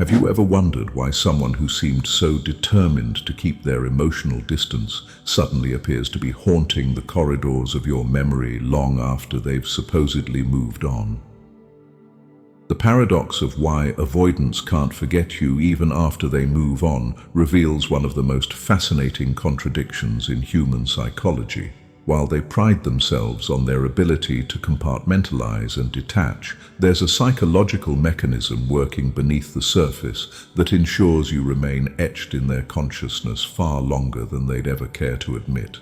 Have you ever wondered why someone who seemed so determined to keep their emotional distance suddenly appears to be haunting the corridors of your memory long after they've supposedly moved on? The paradox of why avoidants can't forget you even after they move on reveals one of the most fascinating contradictions in human psychology. While they pride themselves on their ability to compartmentalize and detach, there's a psychological mechanism working beneath the surface that ensures you remain etched in their consciousness far longer than they'd ever care to admit.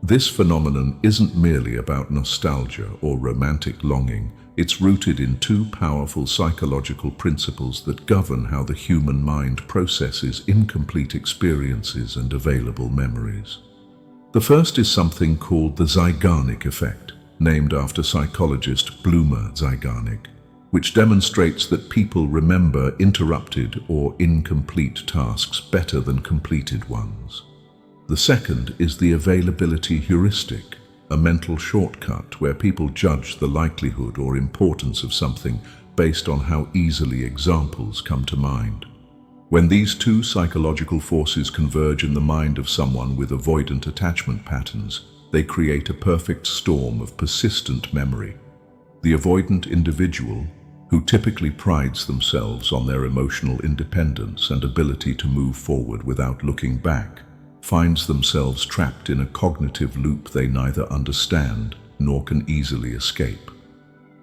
This phenomenon isn't merely about nostalgia or romantic longing. It's rooted in two powerful psychological principles that govern how the human mind processes incomplete experiences and available memories. The first is something called the Zeigarnik effect, named after psychologist Zeigarnik, which demonstrates that people remember interrupted or incomplete tasks better than completed ones. The second is the availability heuristic, a mental shortcut where people judge the likelihood or importance of something based on how easily examples come to mind. When these two psychological forces converge in the mind of someone with avoidant attachment patterns, they create a perfect storm of persistent memory. The avoidant individual, who typically prides themselves on their emotional independence and ability to move forward without looking back, finds themselves trapped in a cognitive loop they neither understand nor can easily escape.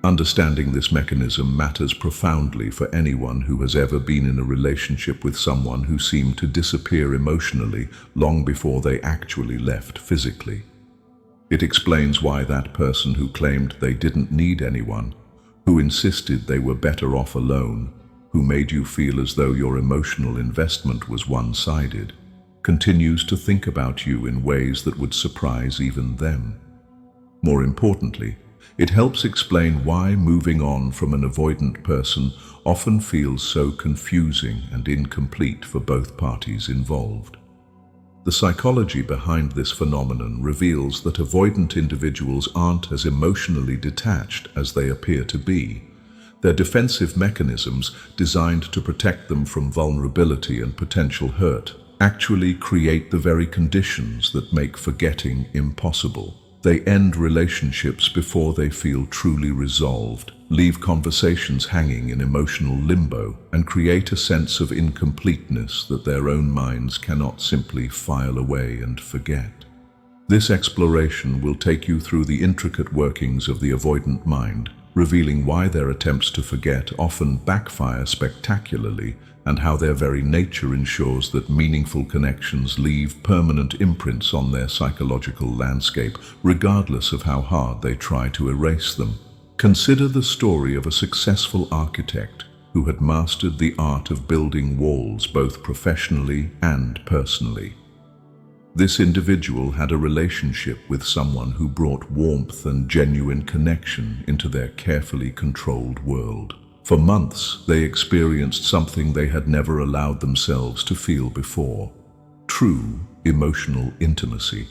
Understanding this mechanism matters profoundly for anyone who has ever been in a relationship with someone who seemed to disappear emotionally long before they actually left physically. It explains why that person who claimed they didn't need anyone, who insisted they were better off alone, who made you feel as though your emotional investment was one-sided, continues to think about you in ways that would surprise even them. More importantly, it helps explain why moving on from an avoidant person often feels so confusing and incomplete for both parties involved. The psychology behind this phenomenon reveals that avoidant individuals aren't as emotionally detached as they appear to be. Their defensive mechanisms, designed to protect them from vulnerability and potential hurt, actually create the very conditions that make forgetting impossible. They end relationships before they feel truly resolved, leave conversations hanging in emotional limbo, and create a sense of incompleteness that their own minds cannot simply file away and forget. This exploration will take you through the intricate workings of the avoidant mind, revealing why their attempts to forget often backfire spectacularly, and how their very nature ensures that meaningful connections leave permanent imprints on their psychological landscape, regardless of how hard they try to erase them. Consider the story of a successful architect who had mastered the art of building walls both professionally and personally. This individual had a relationship with someone who brought warmth and genuine connection into their carefully controlled world. For months, they experienced something they had never allowed themselves to feel before: true emotional intimacy.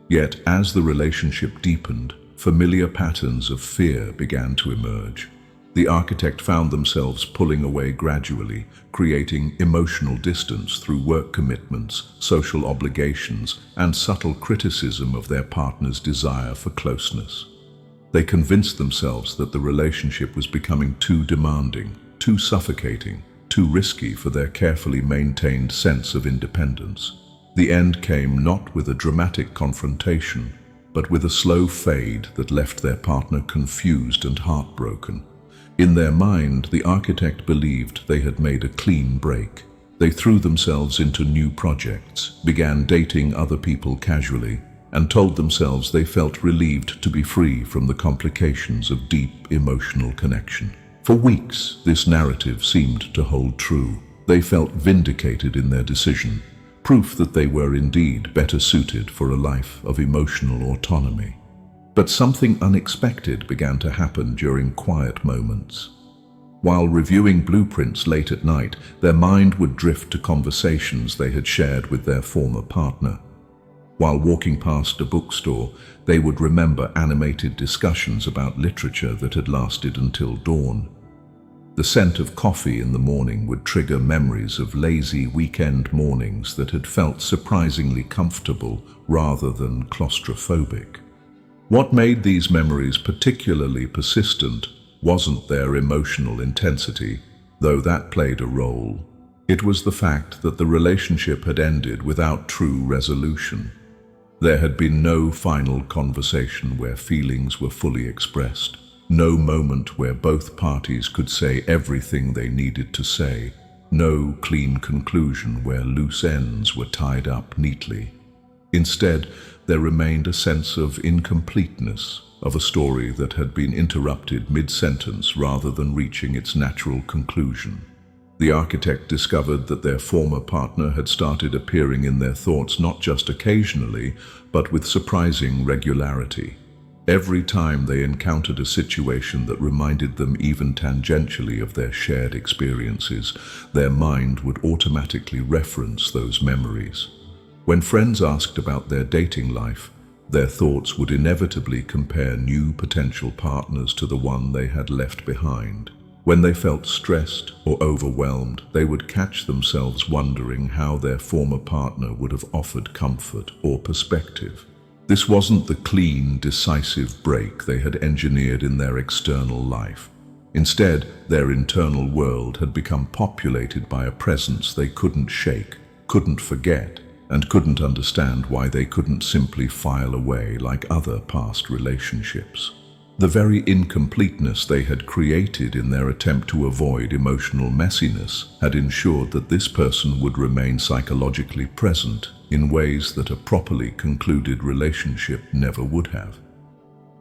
Yet, as the relationship deepened, familiar patterns of fear began to emerge. The architect found themselves pulling away gradually, creating emotional distance through work commitments, social obligations, and subtle criticism of their partner's desire for closeness. They convinced themselves that the relationship was becoming too demanding, too suffocating, too risky for their carefully maintained sense of independence. The end came not with a dramatic confrontation, but with a slow fade that left their partner confused and heartbroken. In their mind, the architect believed they had made a clean break. They threw themselves into new projects, began dating other people casually, and told themselves they felt relieved to be free from the complications of deep emotional connection. For weeks, this narrative seemed to hold true. They felt vindicated in their decision, proof that they were indeed better suited for a life of emotional autonomy. But something unexpected began to happen during quiet moments. While reviewing blueprints late at night, their mind would drift to conversations they had shared with their former partner. While walking past a bookstore, they would remember animated discussions about literature that had lasted until dawn. The scent of coffee in the morning would trigger memories of lazy weekend mornings that had felt surprisingly comfortable rather than claustrophobic. What made these memories particularly persistent wasn't their emotional intensity, though that played a role. It was the fact that the relationship had ended without true resolution. There had been no final conversation where feelings were fully expressed, no moment where both parties could say everything they needed to say, no clean conclusion where loose ends were tied up neatly. Instead, there remained a sense of incompleteness, of a story that had been interrupted mid-sentence rather than reaching its natural conclusion. The architect discovered that their former partner had started appearing in their thoughts not just occasionally, but with surprising regularity. Every time they encountered a situation that reminded them even tangentially of their shared experiences, their mind would automatically reference those memories. When friends asked about their dating life, their thoughts would inevitably compare new potential partners to the one they had left behind. When they felt stressed or overwhelmed, they would catch themselves wondering how their former partner would have offered comfort or perspective. This wasn't the clean, decisive break they had engineered in their external life. Instead, their internal world had become populated by a presence they couldn't shake, couldn't forget, and couldn't understand why they couldn't simply file away like other past relationships. The very incompleteness they had created in their attempt to avoid emotional messiness had ensured that this person would remain psychologically present in ways that a properly concluded relationship never would have.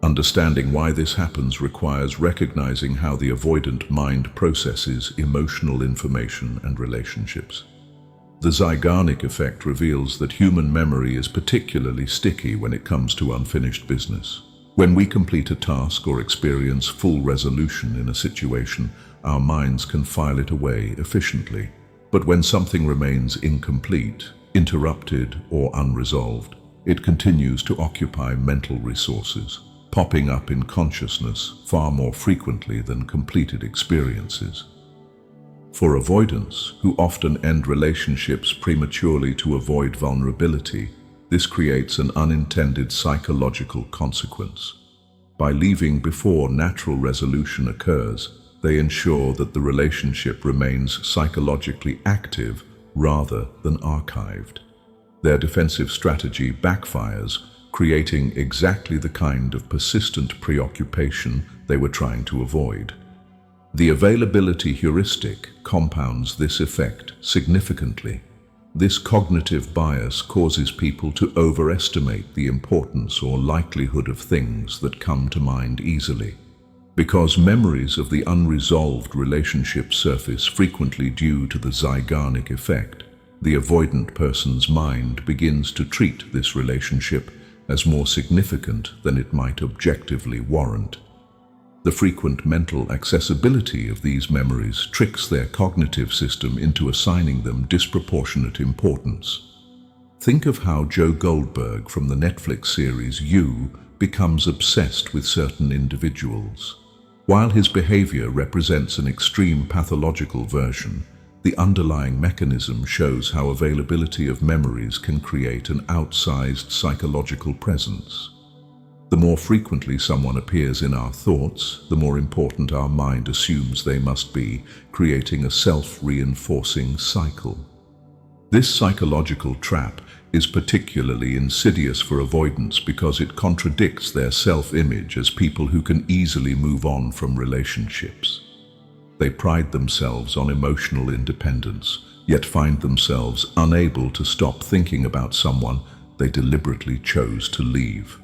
Understanding why this happens requires recognizing how the avoidant mind processes emotional information and relationships. The Zeigarnik effect reveals that human memory is particularly sticky when it comes to unfinished business. When we complete a task or experience full resolution in a situation, our minds can file it away efficiently. But when something remains incomplete, interrupted, or unresolved, it continues to occupy mental resources, popping up in consciousness far more frequently than completed experiences. For avoidants, who often end relationships prematurely to avoid vulnerability, this creates an unintended psychological consequence. By leaving before natural resolution occurs, they ensure that the relationship remains psychologically active rather than archived. Their defensive strategy backfires, creating exactly the kind of persistent preoccupation they were trying to avoid. The availability heuristic compounds this effect significantly. This cognitive bias causes people to overestimate the importance or likelihood of things that come to mind easily. Because memories of the unresolved relationship surface frequently due to the Zeigarnik effect, the avoidant person's mind begins to treat this relationship as more significant than it might objectively warrant. The frequent mental accessibility of these memories tricks their cognitive system into assigning them disproportionate importance. Think of how Joe Goldberg from the Netflix series You becomes obsessed with certain individuals. While his behavior represents an extreme pathological version, the underlying mechanism shows how availability of memories can create an outsized psychological presence. The more frequently someone appears in our thoughts, the more important our mind assumes they must be, creating a self-reinforcing cycle. This psychological trap is particularly insidious for avoidants because it contradicts their self-image as people who can easily move on from relationships. They pride themselves on emotional independence, yet find themselves unable to stop thinking about someone they deliberately chose to leave.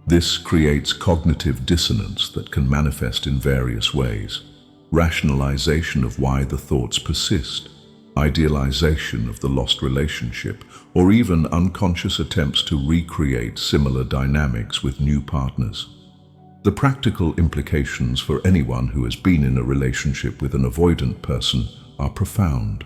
This creates cognitive dissonance that can manifest in various ways: rationalization of why the thoughts persist, idealization of the lost relationship, or even unconscious attempts to recreate similar dynamics with new partners. The practical implications for anyone who has been in a relationship with an avoidant person are profound.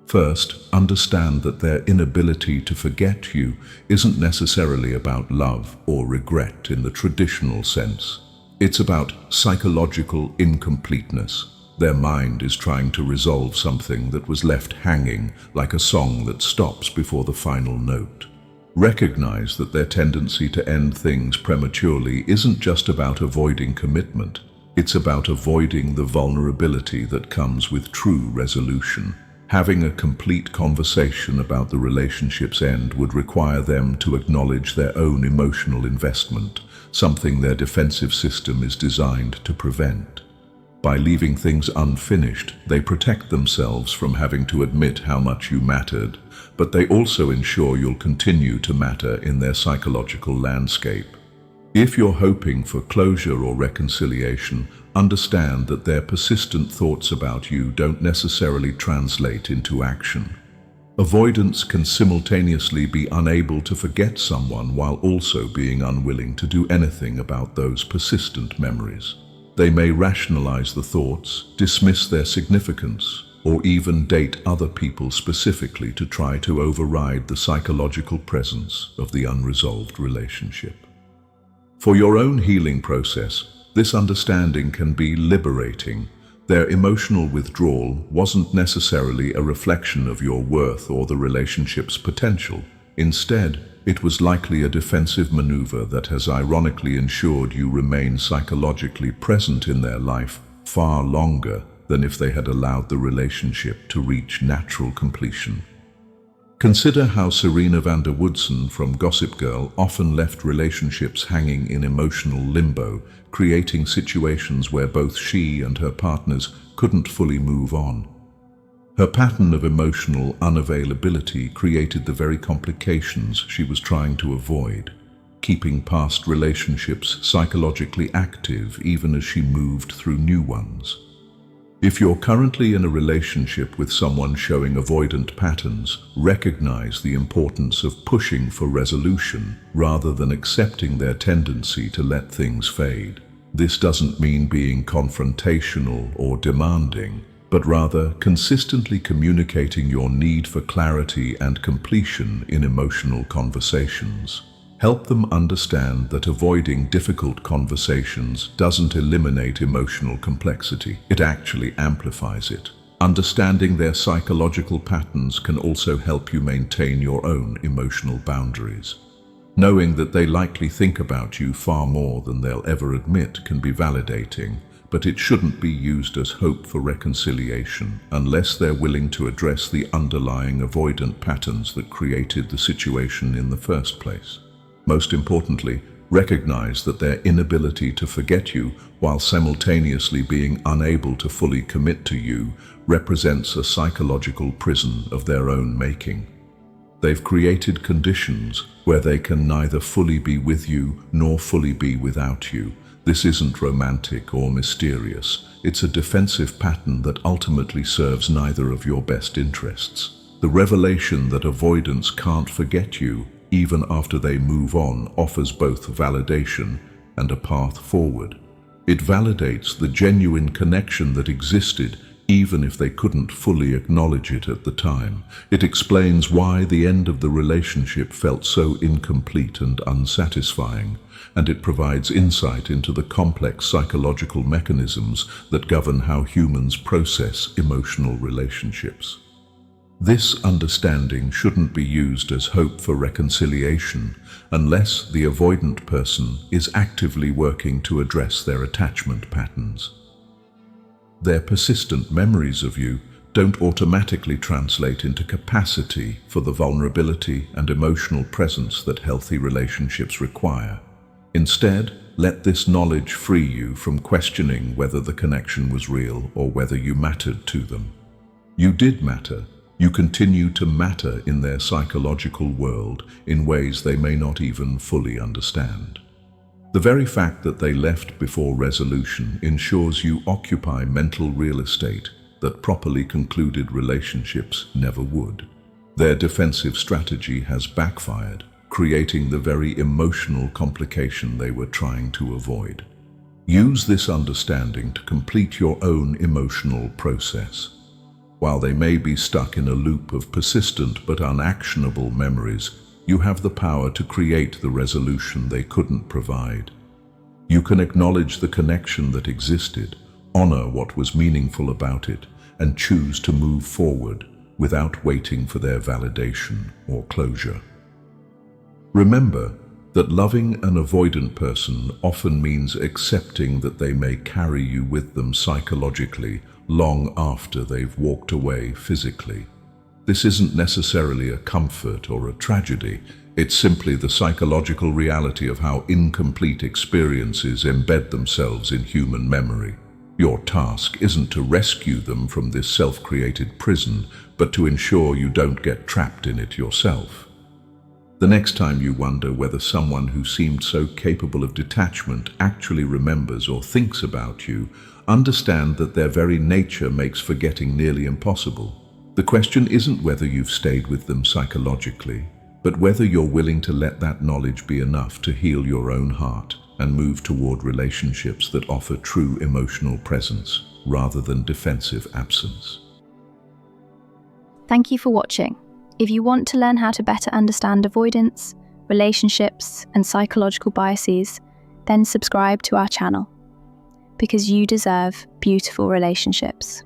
First, understand that their inability to forget you isn't necessarily about love or regret in the traditional sense. It's about psychological incompleteness. Their mind is trying to resolve something that was left hanging, like a song that stops before the final note. Recognize that their tendency to end things prematurely isn't just about avoiding commitment. It's about avoiding the vulnerability that comes with true resolution. Having a complete conversation about the relationship's end would require them to acknowledge their own emotional investment, something their defensive system is designed to prevent. By leaving things unfinished, they protect themselves from having to admit how much you mattered, but they also ensure you'll continue to matter in their psychological landscape. If you're hoping for closure or reconciliation, understand that their persistent thoughts about you don't necessarily translate into action. Avoidants can simultaneously be unable to forget someone while also being unwilling to do anything about those persistent memories. They may rationalize the thoughts, dismiss their significance, or even date other people specifically to try to override the psychological presence of the unresolved relationship. For your own healing process, this understanding can be liberating. Their emotional withdrawal wasn't necessarily a reflection of your worth or the relationship's potential. Instead, it was likely a defensive maneuver that has ironically ensured you remain psychologically present in their life far longer than if they had allowed the relationship to reach natural completion. Consider how Serena van der Woodsen from Gossip Girl often left relationships hanging in emotional limbo, creating situations where both she and her partners couldn't fully move on. Her pattern of emotional unavailability created the very complications she was trying to avoid, keeping past relationships psychologically active even as she moved through new ones. If you're currently in a relationship with someone showing avoidant patterns, recognize the importance of pushing for resolution rather than accepting their tendency to let things fade. This doesn't mean being confrontational or demanding, but rather consistently communicating your need for clarity and completion in emotional conversations. Help them understand that avoiding difficult conversations doesn't eliminate emotional complexity. It actually amplifies it. Understanding their psychological patterns can also help you maintain your own emotional boundaries. Knowing that they likely think about you far more than they'll ever admit can be validating, but it shouldn't be used as hope for reconciliation unless they're willing to address the underlying avoidant patterns that created the situation in the first place. Most importantly, recognize that their inability to forget you while simultaneously being unable to fully commit to you represents a psychological prison of their own making. They've created conditions where they can neither fully be with you nor fully be without you. This isn't romantic or mysterious. It's a defensive pattern that ultimately serves neither of your best interests. The revelation that avoidants can't forget you even after they move on offers both validation and a path forward. It validates the genuine connection that existed even if they couldn't fully acknowledge it at the time. It explains why the end of the relationship felt so incomplete and unsatisfying, and it provides insight into the complex psychological mechanisms that govern how humans process emotional relationships. This understanding shouldn't be used as hope for reconciliation unless the avoidant person is actively working to address their attachment patterns. Their persistent memories of you don't automatically translate into capacity for the vulnerability and emotional presence that healthy relationships require. Instead, let this knowledge free you from questioning whether the connection was real or whether you mattered to them. You did matter. You continue to matter in their psychological world in ways they may not even fully understand. The very fact that they left before resolution ensures you occupy mental real estate that properly concluded relationships never would. Their defensive strategy has backfired, creating the very emotional complication they were trying to avoid. Use this understanding to complete your own emotional process. While they may be stuck in a loop of persistent but unactionable memories, you have the power to create the resolution they couldn't provide. You can acknowledge the connection that existed Honor what was meaningful about it and choose to move forward without waiting for their validation or closure. Remember that loving an avoidant person often means accepting that they may carry you with them psychologically long after they've walked away physically. This isn't necessarily a comfort or a tragedy. It's simply the psychological reality of how incomplete experiences embed themselves in human memory. Your task isn't to rescue them from this self-created prison, but to ensure you don't get trapped in it yourself. The next time you wonder whether someone who seemed so capable of detachment actually remembers or thinks about you, understand that their very nature makes forgetting nearly impossible. The question isn't whether you've stayed with them psychologically, but whether you're willing to let that knowledge be enough to heal your own heart and move toward relationships that offer true emotional presence rather than defensive absence. Thank you for watching. If you want to learn how to better understand avoidance, relationships, and psychological biases, then subscribe to our channel, because you deserve beautiful relationships.